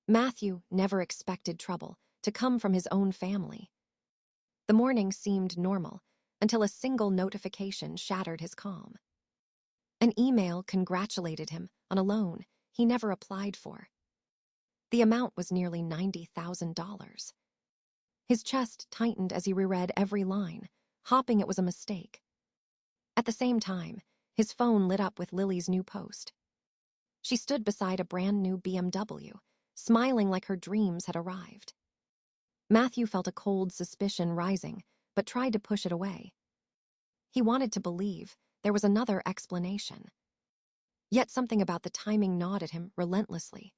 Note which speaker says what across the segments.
Speaker 1: Matthew never expected trouble to come from his own family. The morning seemed normal until a single notification shattered his calm. An email congratulated him on a loan he never applied for. The amount was nearly $90,000. His chest tightened as he reread every line, hoping it was a mistake. At the same time, his phone lit up with Lily's new post. She stood beside a brand new BMW, smiling like her dreams had arrived. Matthew felt a cold suspicion rising, but tried to push it away. He wanted to believe there was another explanation. Yet something about the timing gnawed at him relentlessly.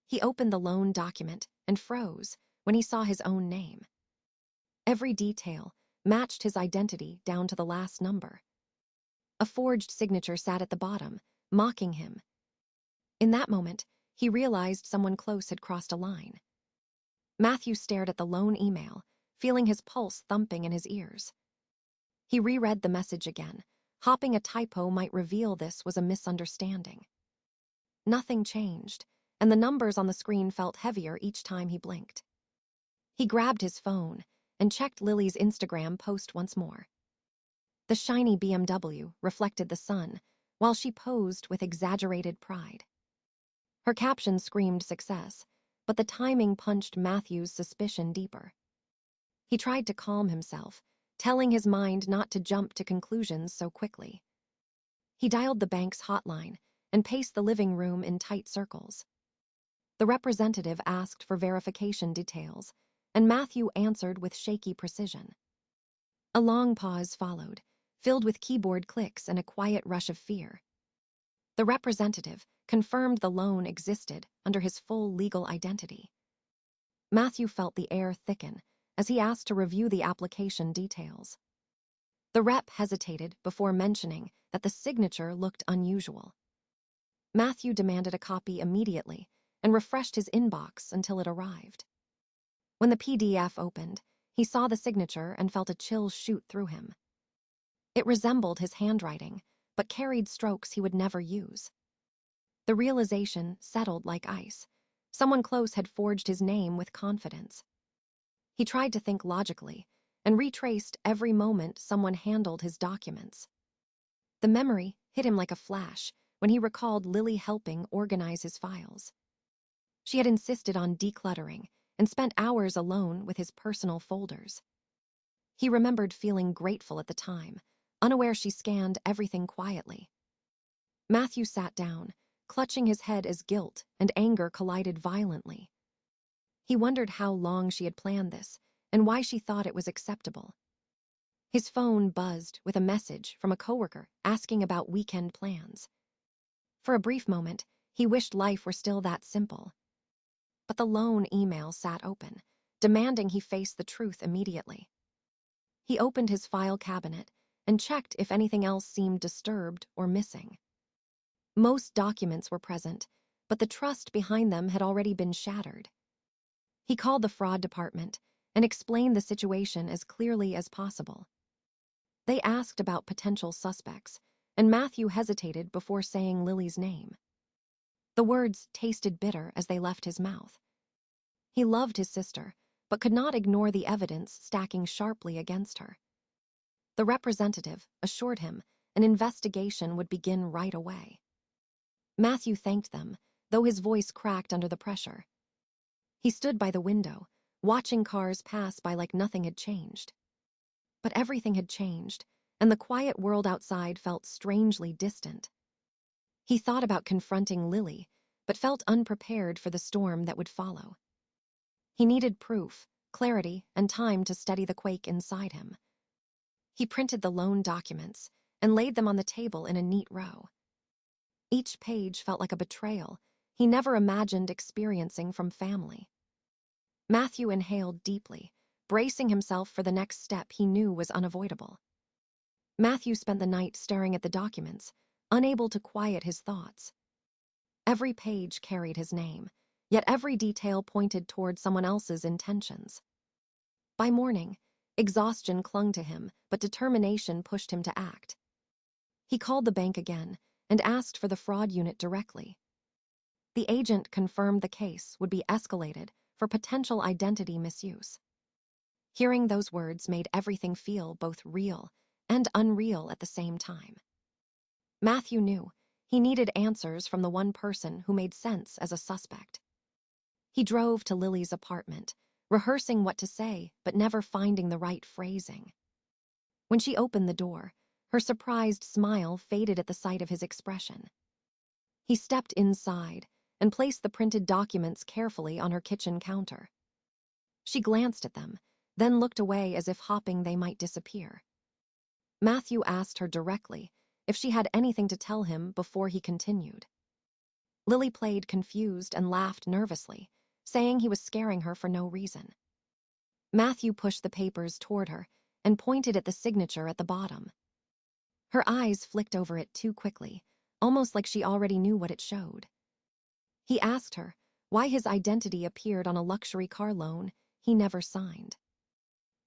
Speaker 1: He opened the loan document and froze when he saw his own name. Every detail matched his identity down to the last number. A forged signature sat at the bottom, mocking him. In that moment, he realized someone close had crossed a line. Matthew stared at the loan email, feeling his pulse thumping in his ears. He reread the message again, hoping a typo might reveal this was a misunderstanding. Nothing changed, and the numbers on the screen felt heavier each time he blinked. He grabbed his phone and checked Lily's Instagram post once more. The shiny BMW reflected the sun, while she posed with exaggerated pride. Her caption screamed success, but the timing punched Matthew's suspicion deeper. He tried to calm himself, telling his mind not to jump to conclusions so quickly. He dialed the bank's hotline and paced the living room in tight circles. The representative asked for verification details, and Matthew answered with shaky precision. A long pause followed, filled with keyboard clicks and a quiet rush of fear. The representative confirmed the loan existed under his full legal identity. Matthew felt the air thicken as he asked to review the application details. The rep hesitated before mentioning that the signature looked unusual. Matthew demanded a copy immediately and refreshed his inbox until it arrived. When the PDF opened, he saw the signature and felt a chill shoot through him. It resembled his handwriting, but carried strokes he would never use. The realization settled like ice. Someone close had forged his name with confidence. He tried to think logically and retraced every moment someone handled his documents. The memory hit him like a flash when he recalled Lily helping organize his files. She had insisted on decluttering and spent hours alone with his personal folders. He remembered feeling grateful at the time, unaware she scanned everything quietly. Matthew sat down, clutching his head as guilt and anger collided violently. He wondered how long she had planned this and why she thought it was acceptable. His phone buzzed with a message from a coworker asking about weekend plans. For a brief moment, he wished life were still that simple. But the loan email sat open, demanding he face the truth immediately. He opened his file cabinet and checked if anything else seemed disturbed or missing. Most documents were present, but the trust behind them had already been shattered. He called the fraud department and explained the situation as clearly as possible. They asked about potential suspects, and Matthew hesitated before saying Lily's name. The words tasted bitter as they left his mouth. He loved his sister, but could not ignore the evidence stacking sharply against her. The representative assured him an investigation would begin right away. Matthew thanked them, though his voice cracked under the pressure. He stood by the window, watching cars pass by like nothing had changed. But everything had changed, and the quiet world outside felt strangely distant. He thought about confronting Lily, but felt unprepared for the storm that would follow. He needed proof, clarity, and time to steady the quake inside him. He printed the loan documents and laid them on the table in a neat row. Each page felt like a betrayal he never imagined experiencing from family. Matthew inhaled deeply, bracing himself for the next step he knew was unavoidable. Matthew spent the night staring at the documents, unable to quiet his thoughts. Every page carried his name, yet every detail pointed toward someone else's intentions. By morning, exhaustion clung to him, but determination pushed him to act. He called the bank again and asked for the fraud unit directly. The agent confirmed the case would be escalated for potential identity misuse. Hearing those words made everything feel both real and unreal at the same time. Matthew knew he needed answers from the one person who made sense as a suspect. He drove to Lily's apartment, rehearsing what to say but never finding the right phrasing. When she opened the door, her surprised smile faded at the sight of his expression. He stepped inside and placed the printed documents carefully on her kitchen counter. She glanced at them, then looked away as if hoping they might disappear. Matthew asked her directly if she had anything to tell him before he continued. Lily played confused and laughed nervously, saying he was scaring her for no reason. Matthew pushed the papers toward her and pointed at the signature at the bottom. Her eyes flicked over it too quickly, almost like she already knew what it showed. He asked her why his identity appeared on a luxury car loan he never signed.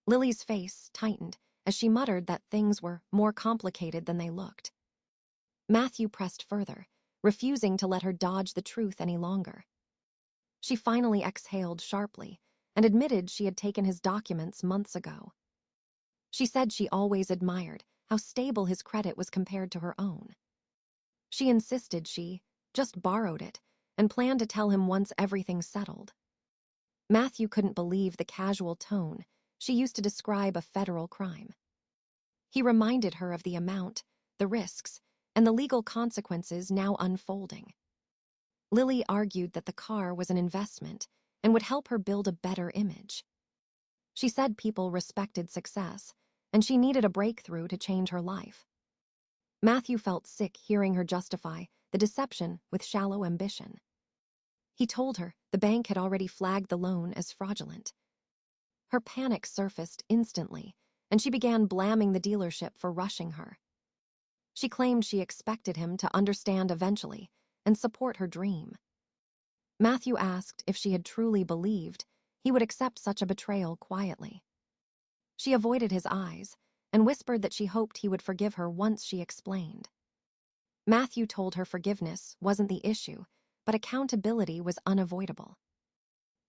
Speaker 1: Lily's face tightened as she muttered that things were more complicated than they looked. Matthew pressed further, refusing to let her dodge the truth any longer. She finally exhaled sharply and admitted she had taken his documents months ago. She said she always admired how stable his credit was compared to her own. She insisted she just borrowed it and planned to tell him once everything settled. Matthew couldn't believe the casual tone she used to describe a federal crime. He reminded her of the amount, the risks, and the legal consequences now unfolding. Lily argued that the car was an investment and would help her build a better image. She said people respected success, and she needed a breakthrough to change her life. Matthew felt sick hearing her justify the deception with shallow ambition. He told her the bank had already flagged the loan as fraudulent. Her panic surfaced instantly, and she began blaming the dealership for rushing her. She claimed she expected him to understand eventually and support her dream. Matthew asked if she had truly believed he would accept such a betrayal quietly. She avoided his eyes and whispered that she hoped he would forgive her once she explained. Matthew told her forgiveness wasn't the issue, but accountability was unavoidable.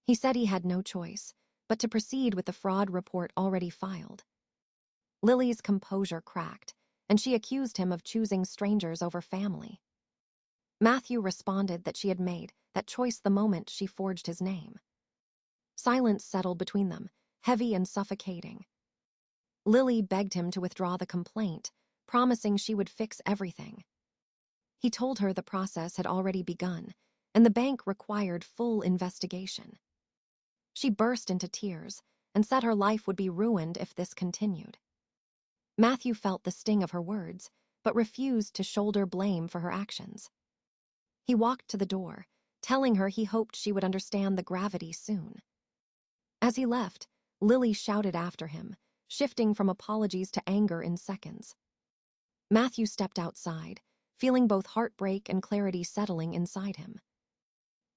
Speaker 1: He said he had no choice but to proceed with the fraud report already filed. Lily's composure cracked, and she accused him of choosing strangers over family. Matthew responded that she had made that choice the moment she forged his name. Silence settled between them, heavy and suffocating. Lily begged him to withdraw the complaint, promising she would fix everything. He told her the process had already begun, and the bank required full investigation. She burst into tears and said her life would be ruined if this continued. Matthew felt the sting of her words, but refused to shoulder blame for her actions. He walked to the door, telling her he hoped she would understand the gravity soon. As he left, Lily shouted after him, shifting from apologies to anger in seconds. Matthew stepped outside, feeling both heartbreak and clarity settling inside him.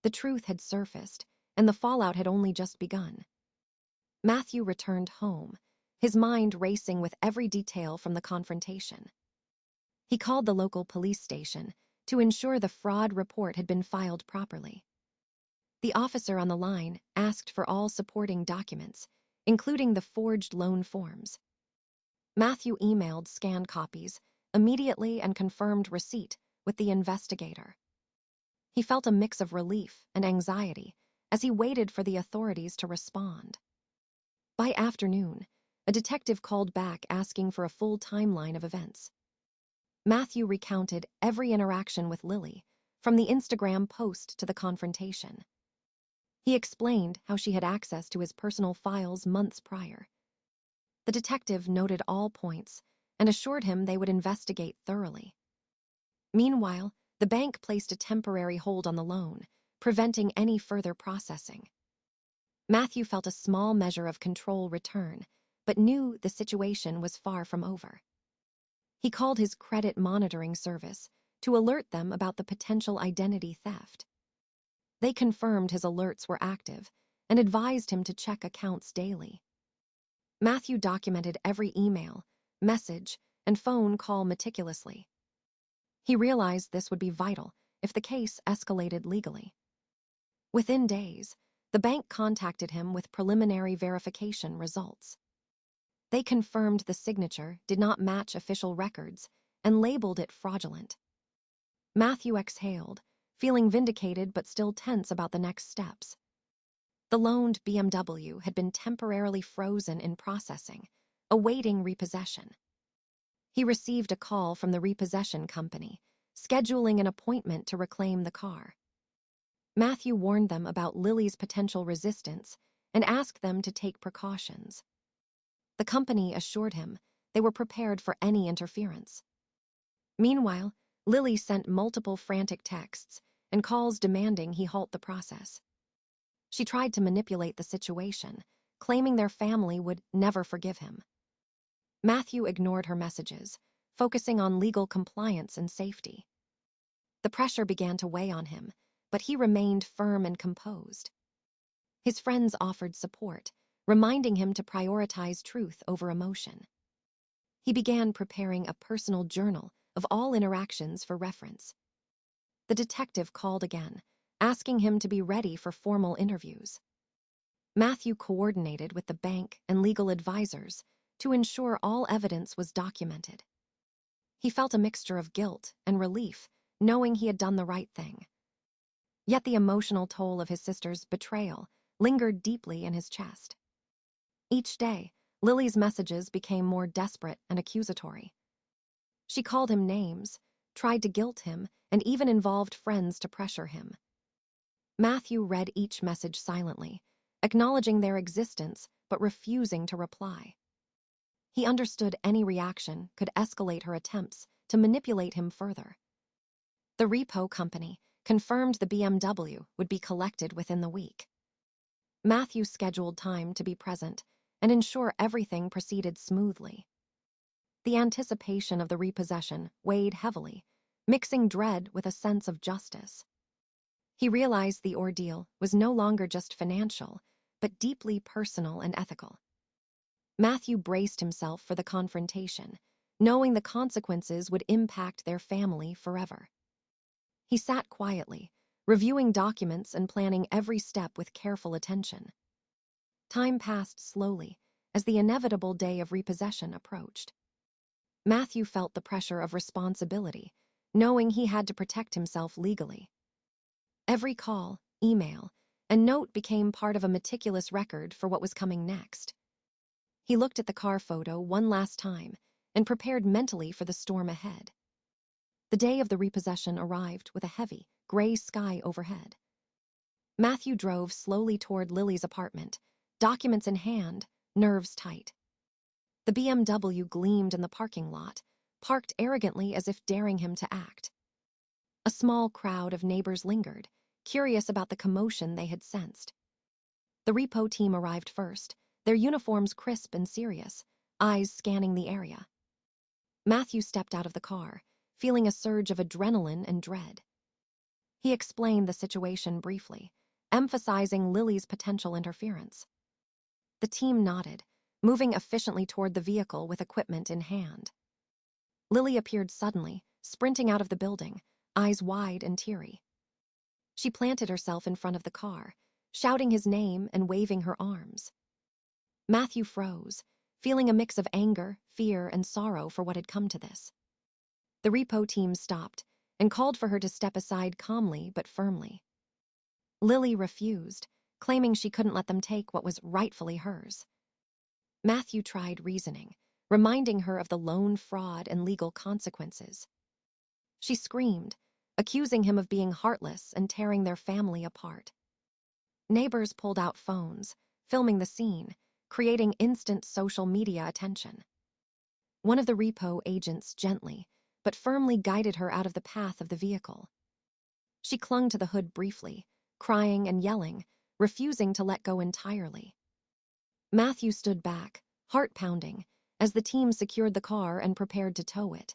Speaker 1: The truth had surfaced, and the fallout had only just begun. Matthew returned home, his mind racing with every detail from the confrontation. He called the local police station to ensure the fraud report had been filed properly. The officer on the line asked for all supporting documents, including the forged loan forms. Matthew emailed scanned copies immediately and confirmed receipt with the investigator. He felt a mix of relief and anxiety as he waited for the authorities to respond. By afternoon, a detective called back asking for a full timeline of events. Matthew recounted every interaction with Lily, from the Instagram post to the confrontation. He explained how she had access to his personal files months prior. The detective noted all points and assured him they would investigate thoroughly. Meanwhile, the bank placed a temporary hold on the loan, preventing any further processing. Matthew felt a small measure of control return, but knew the situation was far from over. He called his credit monitoring service to alert them about the potential identity theft. They confirmed his alerts were active and advised him to check accounts daily. Matthew documented every email, message, and phone call meticulously. He realized this would be vital if the case escalated legally. Within days, the bank contacted him with preliminary verification results. They confirmed the signature did not match official records and labeled it fraudulent. Matthew exhaled, feeling vindicated but still tense about the next steps. The loaned BMW had been temporarily frozen in processing, awaiting repossession. He received a call from the repossession company, scheduling an appointment to reclaim the car. Matthew warned them about Lily's potential resistance and asked them to take precautions. The company assured him they were prepared for any interference. Meanwhile, Lily sent multiple frantic texts and calls demanding he halt the process. She tried to manipulate the situation, claiming their family would never forgive him. Matthew ignored her messages, focusing on legal compliance and safety. The pressure began to weigh on him, but he remained firm and composed. His friends offered support, reminding him to prioritize truth over emotion. He began preparing a personal journal of all interactions for reference. The detective called again, asking him to be ready for formal interviews. Matthew coordinated with the bank and legal advisors to ensure all evidence was documented. He felt a mixture of guilt and relief, knowing he had done the right thing. Yet the emotional toll of his sister's betrayal lingered deeply in his chest. Each day, Lily's messages became more desperate and accusatory. She called him names, tried to guilt him, and even involved friends to pressure him. Matthew read each message silently, acknowledging their existence but refusing to reply. He understood any reaction could escalate her attempts to manipulate him further. The repo company confirmed the BMW would be collected within the week. Matthew scheduled time to be present and ensure everything proceeded smoothly. The anticipation of the repossession weighed heavily, mixing dread with a sense of justice. He realized the ordeal was no longer just financial, but deeply personal and ethical. Matthew braced himself for the confrontation, knowing the consequences would impact their family forever. He sat quietly, reviewing documents and planning every step with careful attention. Time passed slowly as the inevitable day of repossession approached. Matthew felt the pressure of responsibility, knowing he had to protect himself legally. Every call, email, and note became part of a meticulous record for what was coming next. He looked at the car photo one last time and prepared mentally for the storm ahead. The day of the repossession arrived with a heavy, gray sky overhead. Matthew drove slowly toward Lily's apartment, documents in hand, nerves tight. The BMW gleamed in the parking lot, parked arrogantly as if daring him to act. A small crowd of neighbors lingered, curious about the commotion they had sensed. The repo team arrived first, their uniforms crisp and serious, eyes scanning the area. Matthew stepped out of the car, feeling a surge of adrenaline and dread. He explained the situation briefly, emphasizing Lily's potential interference. The team nodded, moving efficiently toward the vehicle with equipment in hand. Lily appeared suddenly, sprinting out of the building, eyes wide and teary. She planted herself in front of the car, shouting his name and waving her arms. Matthew froze, feeling a mix of anger, fear, and sorrow for what had come to this. The repo team stopped and called for her to step aside calmly but firmly. Lily refused, claiming she couldn't let them take what was rightfully hers. Matthew tried reasoning, reminding her of the loan fraud and legal consequences. She screamed, accusing him of being heartless and tearing their family apart. Neighbors pulled out phones, filming the scene, creating instant social media attention. One of the repo agents gently, but firmly guided her out of the path of the vehicle. She clung to the hood briefly, crying and yelling, refusing to let go entirely. Matthew stood back, heart pounding, as the team secured the car and prepared to tow it.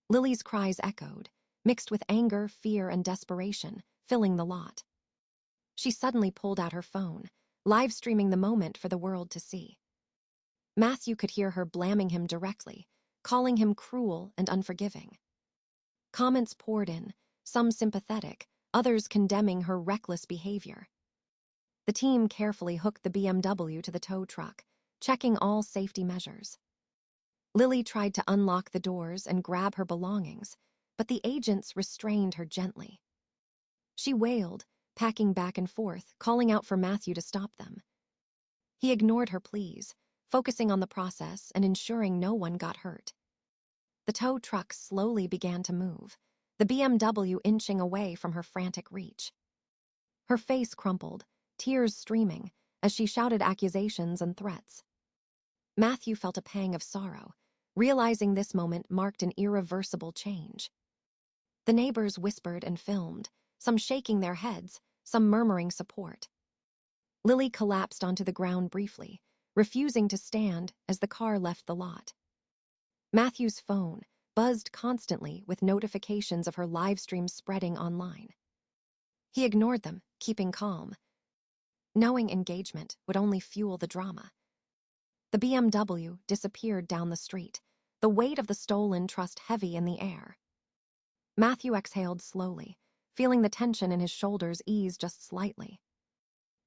Speaker 1: Lily's cries echoed, mixed with anger, fear, and desperation, filling the lot. She suddenly pulled out her phone, live-streaming the moment for the world to see. Matthew could hear her blaming him directly, calling him cruel and unforgiving. Comments poured in, some sympathetic, others condemning her reckless behavior. The team carefully hooked the BMW to the tow truck, checking all safety measures. Lily tried to unlock the doors and grab her belongings, but the agents restrained her gently. She wailed, packing back and forth, calling out for Matthew to stop them. He ignored her pleas, focusing on the process and ensuring no one got hurt. The tow truck slowly began to move, the BMW inching away from her frantic reach. Her face crumpled, tears streaming, as she shouted accusations and threats. Matthew felt a pang of sorrow, realizing this moment marked an irreversible change. The neighbors whispered and filmed, some shaking their heads, some murmuring support. Lily collapsed onto the ground briefly, refusing to stand as the car left the lot. Matthew's phone buzzed constantly with notifications of her live stream spreading online. He ignored them, keeping calm, knowing engagement would only fuel the drama. The BMW disappeared down the street, the weight of the stolen trust heavy in the air. Matthew exhaled slowly, feeling the tension in his shoulders ease just slightly.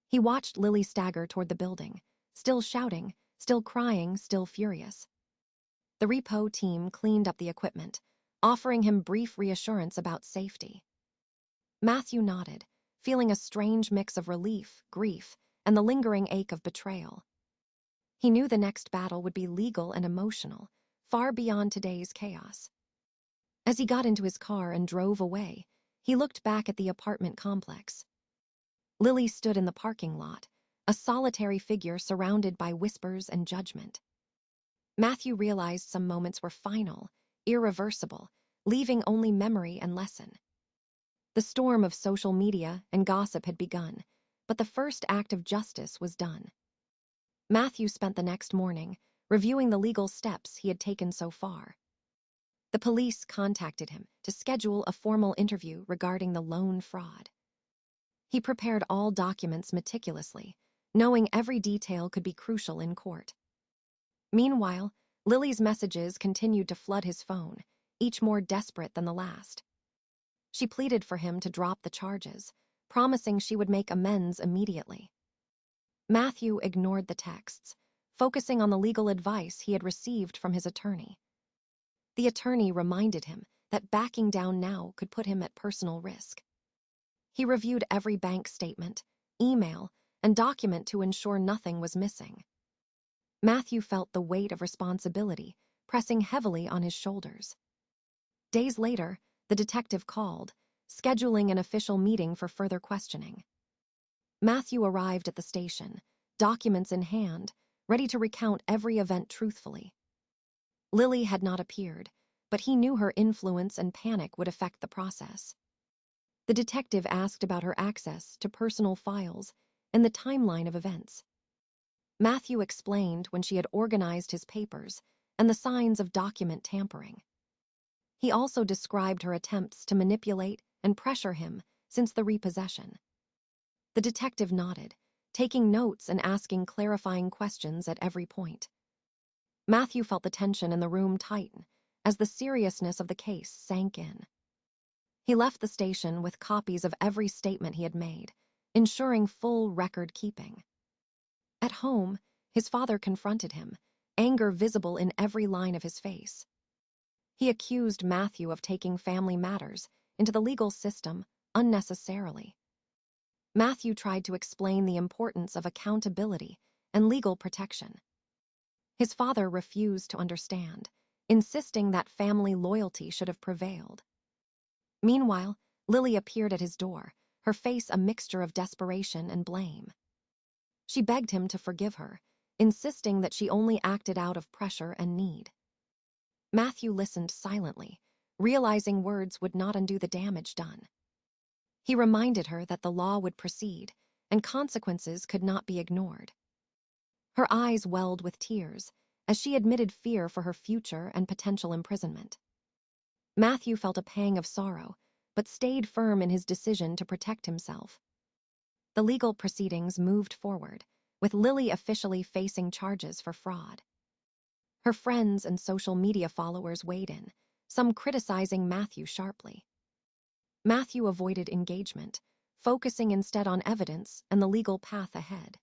Speaker 1: He watched Lily stagger toward the building, still shouting, still crying, still furious. The repo team cleaned up the equipment, offering him brief reassurance about safety. Matthew nodded, feeling a strange mix of relief, grief, and the lingering ache of betrayal. He knew the next battle would be legal and emotional, far beyond today's chaos. As he got into his car and drove away, he looked back at the apartment complex. Lily stood in the parking lot, a solitary figure surrounded by whispers and judgment. Matthew realized some moments were final, irreversible, leaving only memory and lesson. The storm of social media and gossip had begun, but the first act of justice was done. Matthew spent the next morning reviewing the legal steps he had taken so far. The police contacted him to schedule a formal interview regarding the loan fraud. He prepared all documents meticulously, knowing every detail could be crucial in court. Meanwhile, Lily's messages continued to flood his phone, each more desperate than the last. She pleaded for him to drop the charges, promising she would make amends immediately. Matthew ignored the texts, focusing on the legal advice he had received from his attorney. The attorney reminded him that backing down now could put him at personal risk. He reviewed every bank statement, email, and document to ensure nothing was missing. Matthew felt the weight of responsibility pressing heavily on his shoulders. Days later, the detective called, scheduling an official meeting for further questioning. Matthew arrived at the station, documents in hand, ready to recount every event truthfully. Lily had not appeared, but he knew her influence and panic would affect the process. The detective asked about her access to personal files and the timeline of events. Matthew explained when she had organized his papers and the signs of document tampering. He also described her attempts to manipulate and pressure him since the repossession. The detective nodded, taking notes and asking clarifying questions at every point. Matthew felt the tension in the room tighten as the seriousness of the case sank in. He left the station with copies of every statement he had made, ensuring full record keeping. At home, his father confronted him, anger visible in every line of his face. He accused Matthew of taking family matters into the legal system unnecessarily. Matthew tried to explain the importance of accountability and legal protection. His father refused to understand, insisting that family loyalty should have prevailed. Meanwhile, Lily appeared at his door, her face a mixture of desperation and blame. She begged him to forgive her, insisting that she only acted out of pressure and need. Matthew listened silently, realizing words would not undo the damage done. He reminded her that the law would proceed, and consequences could not be ignored. Her eyes welled with tears as she admitted fear for her future and potential imprisonment. Matthew felt a pang of sorrow, but stayed firm in his decision to protect himself. The legal proceedings moved forward, with Lily officially facing charges for fraud. Her friends and social media followers weighed in, some criticizing Matthew sharply. Matthew avoided engagement, focusing instead on evidence and the legal path ahead.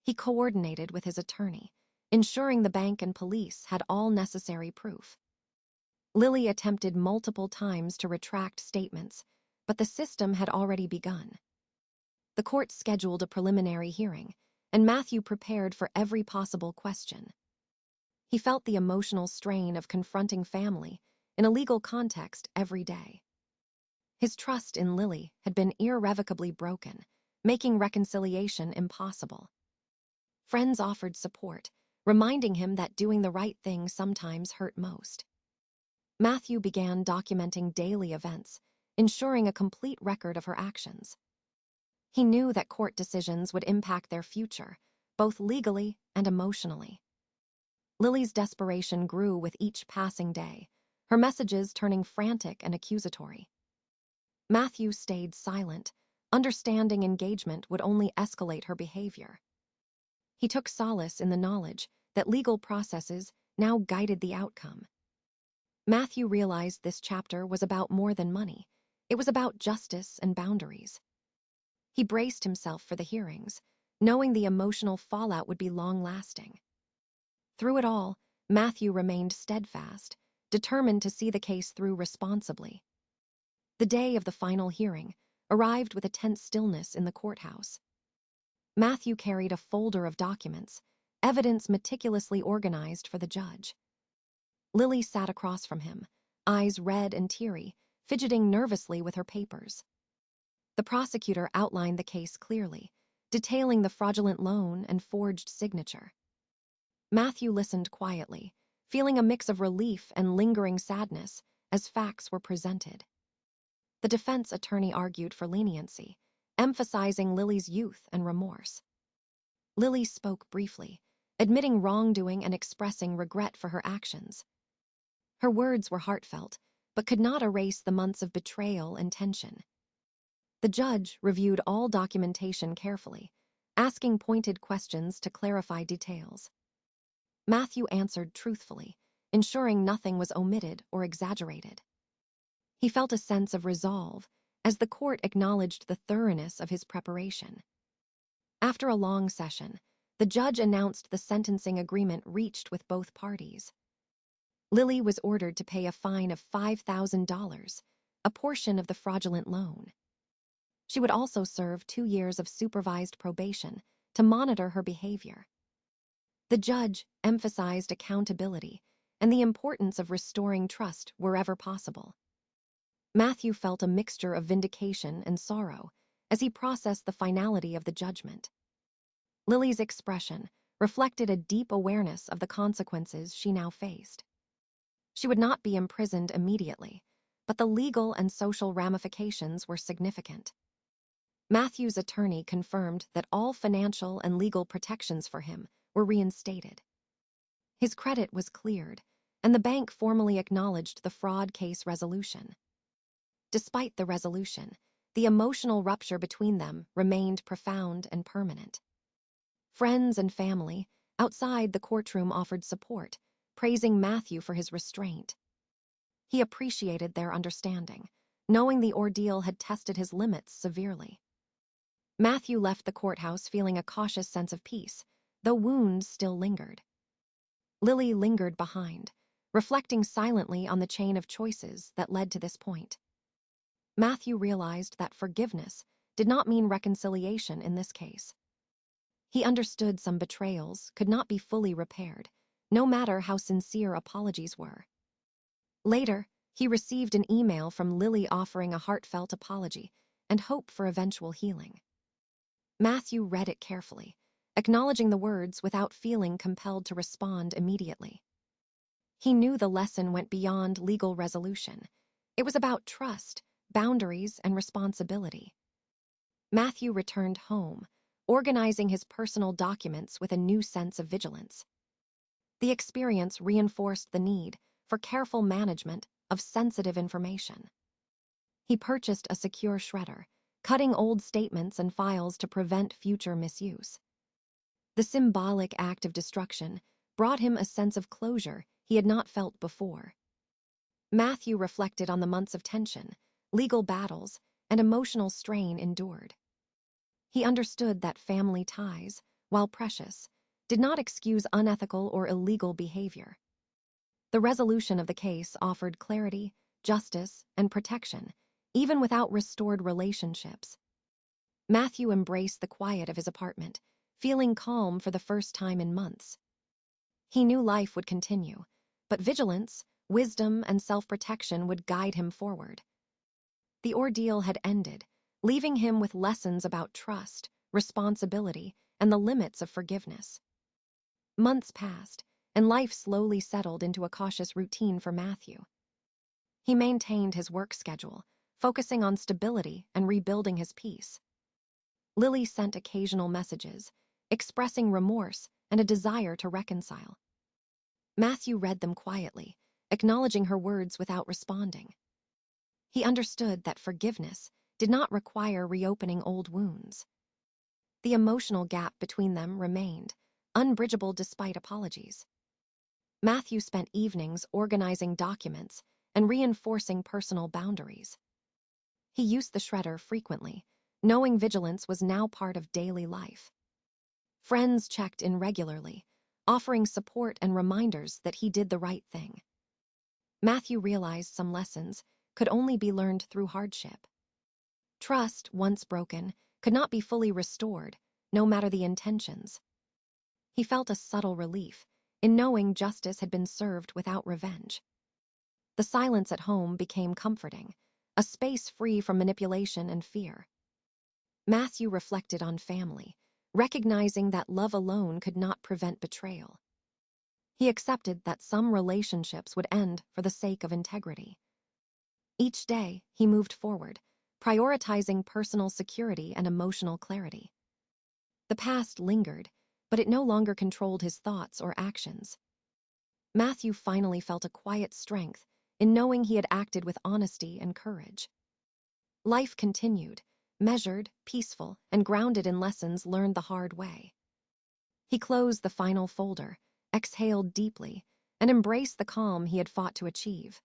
Speaker 1: He coordinated with his attorney, ensuring the bank and police had all necessary proof. Lily attempted multiple times to retract statements, but the system had already begun. The court scheduled a preliminary hearing, and Matthew prepared for every possible question. He felt the emotional strain of confronting family in a legal context every day. His trust in Lily had been irrevocably broken, making reconciliation impossible. Friends offered support, reminding him that doing the right thing sometimes hurt most. Matthew began documenting daily events, ensuring a complete record of her actions. He knew that court decisions would impact their future, both legally and emotionally. Lily's desperation grew with each passing day, her messages turning frantic and accusatory. Matthew stayed silent, understanding engagement would only escalate her behavior. He took solace in the knowledge that legal processes now guided the outcome. Matthew realized this chapter was about more than money. It was about justice and boundaries. He braced himself for the hearings, knowing the emotional fallout would be long-lasting. Through it all, Matthew remained steadfast, determined to see the case through responsibly. The day of the final hearing arrived with a tense stillness in the courthouse. Matthew carried a folder of documents, evidence meticulously organized for the judge. Lily sat across from him, eyes red and teary, fidgeting nervously with her papers. The prosecutor outlined the case clearly, detailing the fraudulent loan and forged signature. Matthew listened quietly, feeling a mix of relief and lingering sadness as facts were presented. The defense attorney argued for leniency, emphasizing Lily's youth and remorse. Lily spoke briefly, admitting wrongdoing and expressing regret for her actions. Her words were heartfelt, but could not erase the months of betrayal and tension. The judge reviewed all documentation carefully, asking pointed questions to clarify details. Matthew answered truthfully, ensuring nothing was omitted or exaggerated. He felt a sense of resolve as the court acknowledged the thoroughness of his preparation. After a long session, the judge announced the sentencing agreement reached with both parties. Lily was ordered to pay a fine of $5,000, a portion of the fraudulent loan. She would also serve 2 years of supervised probation to monitor her behavior. The judge emphasized accountability and the importance of restoring trust wherever possible. Matthew felt a mixture of vindication and sorrow as he processed the finality of the judgment. Lily's expression reflected a deep awareness of the consequences she now faced. She would not be imprisoned immediately, but the legal and social ramifications were significant. Matthew's attorney confirmed that all financial and legal protections for him were reinstated. His credit was cleared, and the bank formally acknowledged the fraud case resolution. Despite the resolution, the emotional rupture between them remained profound and permanent. Friends and family outside the courtroom offered support, praising Matthew for his restraint. He appreciated their understanding, knowing the ordeal had tested his limits severely. Matthew left the courthouse feeling a cautious sense of peace, though wounds still lingered. Lily lingered behind, reflecting silently on the chain of choices that led to this point. Matthew realized that forgiveness did not mean reconciliation in this case. He understood some betrayals could not be fully repaired, no matter how sincere apologies were. Later, he received an email from Lily offering a heartfelt apology and hope for eventual healing. Matthew read it carefully, acknowledging the words without feeling compelled to respond immediately. He knew the lesson went beyond legal resolution. It was about trust, boundaries, and responsibility. Matthew returned home, organizing his personal documents with a new sense of vigilance. The experience reinforced the need for careful management of sensitive information. He purchased a secure shredder, cutting old statements and files to prevent future misuse. The symbolic act of destruction brought him a sense of closure he had not felt before. Matthew reflected on the months of tension, legal battles, and emotional strain endured. He understood that family ties, while precious, did not excuse unethical or illegal behavior. The resolution of the case offered clarity, justice, and protection, even without restored relationships. Matthew embraced the quiet of his apartment, feeling calm for the first time in months. He knew life would continue, but vigilance, wisdom, and self-protection would guide him forward. The ordeal had ended, leaving him with lessons about trust, responsibility, and the limits of forgiveness. Months passed, and life slowly settled into a cautious routine for Matthew. He maintained his work schedule, focusing on stability and rebuilding his peace. Lily sent occasional messages, expressing remorse and a desire to reconcile. Matthew read them quietly, acknowledging her words without responding. He understood that forgiveness did not require reopening old wounds. The emotional gap between them remained, unbridgeable despite apologies. Matthew spent evenings organizing documents and reinforcing personal boundaries. He used the shredder frequently, knowing vigilance was now part of daily life. Friends checked in regularly, offering support and reminders that he did the right thing. Matthew realized some lessons could only be learned through hardship. Trust, once broken, could not be fully restored, no matter the intentions. He felt a subtle relief in knowing justice had been served without revenge. The silence at home became comforting, a space free from manipulation and fear. Matthew reflected on family, recognizing that love alone could not prevent betrayal. He accepted that some relationships would end for the sake of integrity. Each day, he moved forward, prioritizing personal security and emotional clarity. The past lingered, but it no longer controlled his thoughts or actions. Matthew finally felt a quiet strength in knowing he had acted with honesty and courage. Life continued, measured, peaceful, and grounded in lessons learned the hard way. He closed the final folder, exhaled deeply, and embraced the calm he had fought to achieve.